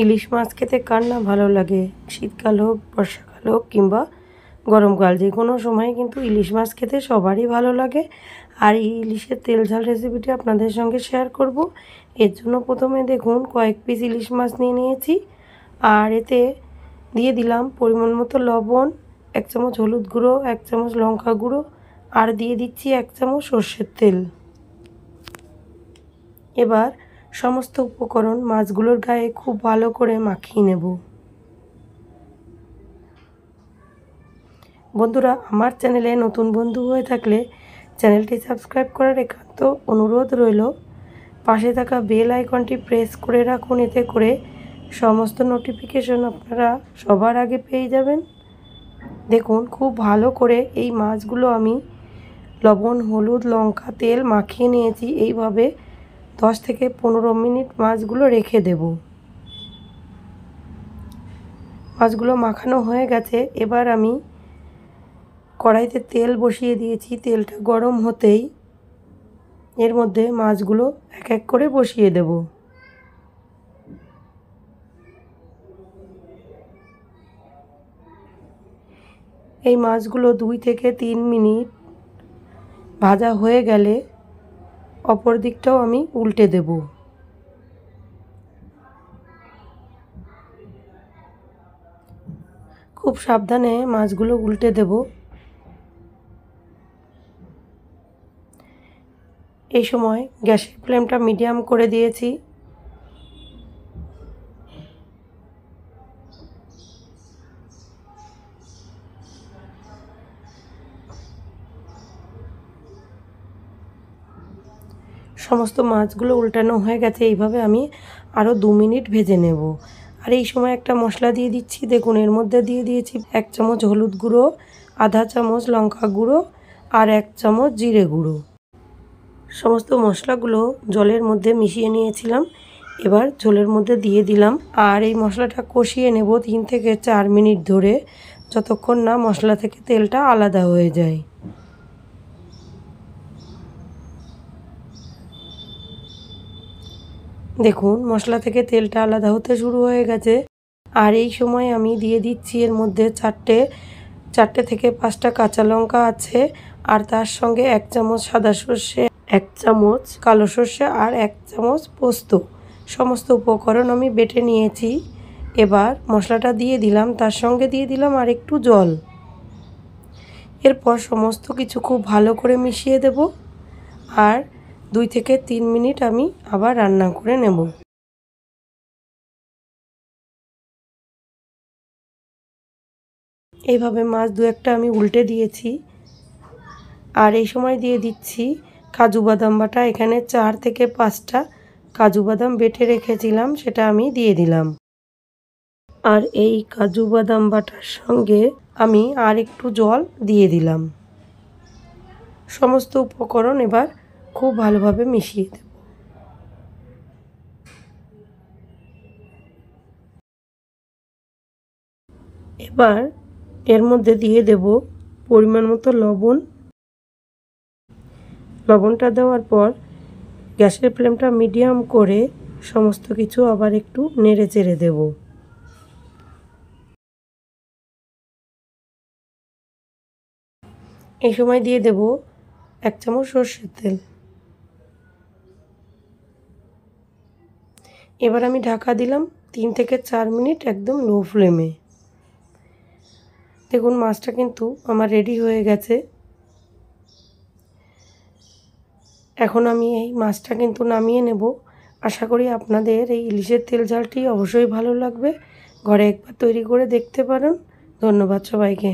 ইলিশ মাছ খেতে কার না ভালো লাগে? শীতকাল হোক, বর্ষাকাল হোক কিংবা গরমকাল, যে কোনো সময় কিন্তু ইলিশ মাছ খেতে সবারই ভালো লাগে। আর এই ইলিশের তেল ঝাল রেসিপিটি আপনাদের সঙ্গে শেয়ার করব। এর জন্য প্রথমে দেখুন কয়েক পিস ইলিশ মাছ নিয়ে নিয়েছি। আর এতে দিয়ে দিলাম পরিমাণ মতো লবণ, 1 চামচ হলুদ গুঁড়ো, 1 চামচ লঙ্কা গুঁড়ো, আর দিয়ে দিচ্ছি 1 চামচ সর্ষের তেল। এবার সমস্ত উপকরণ মাছগুলোর গায়ে খুব ভালো করে মাখিয়ে নেব। বন্ধুরা, আমার চ্যানেলে নতুন বন্ধু হয়ে থাকলে চ্যানেলটি সাবস্ক্রাইব করার একান্ত অনুরোধ রইল। পাশে থাকা বেল আইকনটি প্রেস করে রাখুন, এতে করে সমস্ত নোটিফিকেশন আপনারা সবার আগে পেয়ে যাবেন। দেখুন খুব ভালো করে এই মাছগুলো আমি লবণ, হলুদ, লঙ্কা, তেল মাখিয়ে নিয়েছি। এইভাবে 10 থেকে 15 মিনিট মাছগুলো রেখে দেব। মাছগুলো মাখানো হয়ে গেছে। এবার আমি কড়াইতে তেল বসিয়ে দিয়েছি। তেলটা গরম হতেই এর মধ্যে মাছগুলো এক এক করে বসিয়ে দেব। এই মাছগুলো 2 থেকে 3 মিনিট ভাজা হয়ে গেলে অপর দিকটাও আমি উল্টে দেব। খুব সাবধানে মাছগুলো উল্টে দেব। এই সময় গ্যাসের ফ্লেমটা মিডিয়াম করে দিয়েছি। সমস্ত মাছগুলো উল্টানো হয়ে গেছে। এইভাবে আমি আরও 2 মিনিট ভেজে নেব। আর এই সময় একটা মশলা দিয়ে দিচ্ছি। দেখুন এর মধ্যে দিয়ে দিয়েছি 1 চামচ হলুদ গুঁড়ো, আধা চামচ লঙ্কা গুঁড়ো, আর 1 চামচ জিরে গুঁড়ো। সমস্ত মশলাগুলো জলের মধ্যে মিশিয়ে নিয়েছিলাম। এবার ঝোলের মধ্যে দিয়ে দিলাম। আর এই মশলাটা কষিয়ে নেব 3 থেকে 4 মিনিট ধরে, যতক্ষণ না মশলা থেকে তেলটা আলাদা হয়ে যায়। দেখুন মশলা থেকে তেলটা আলাদা হতে শুরু হয়ে গেছে। আর এই সময় আমি দিয়ে দিচ্ছি এর মধ্যে 4টে থেকে 5টা কাঁচা লঙ্কা আছে, আর তার সঙ্গে 1 চামচ সাদা সর্ষে, 1 চামচ কালো সর্ষে, আর 1 চামচ পোস্ত। সমস্ত উপকরণ আমি বেটে নিয়েছি। এবার মশলাটা দিয়ে দিলাম, তার সঙ্গে দিয়ে দিলাম আর একটু জল। এরপর সমস্ত কিছু খুব ভালো করে মিশিয়ে দেব। আর 2 থেকে 3 মিনিট আমি আবার রান্না করে নেব। এইভাবে মাছ 2-1টা আমি উল্টে দিয়েছি। আর এই সময় দিয়ে দিচ্ছি কাজু বাদাম বাটা। এখানে 4 থেকে 5টা কাজু বাদাম বেটে রেখেছিলাম, সেটা আমি দিয়ে দিলাম। আর এই কাজু বাদাম বাটার সঙ্গে আমি আর একটু জল দিয়ে দিলাম। সমস্ত উপকরণ এবার খুব ভালোভাবে মিশিয়ে দেব। এবার এর মধ্যে দিয়ে দেব পরিমাণ মতো লবণ। লবণটা দেওয়ার পর গ্যাসের ফ্লেমটা মিডিয়াম করে সমস্ত কিছু আবার একটু নেড়ে চেড়ে দেব। এই সময় দিয়ে দেব 1 চামচ সর্ষের তেল। এবার আমি ঢাকা দিলাম 3 থেকে 4 মিনিট একদম লো ফ্লেমে। দেখুন মাছটা কিন্তু আমার রেডি হয়ে গেছে। এখন আমি এই মাছটা কিন্তু নামিয়ে নেব। আশা করি আপনাদের এই ইলিশের তেল ঝালটি অবশ্যই ভালো লাগবে। ঘরে একবার তৈরি করে দেখতে পারেন। ধন্যবাদ সবাইকে।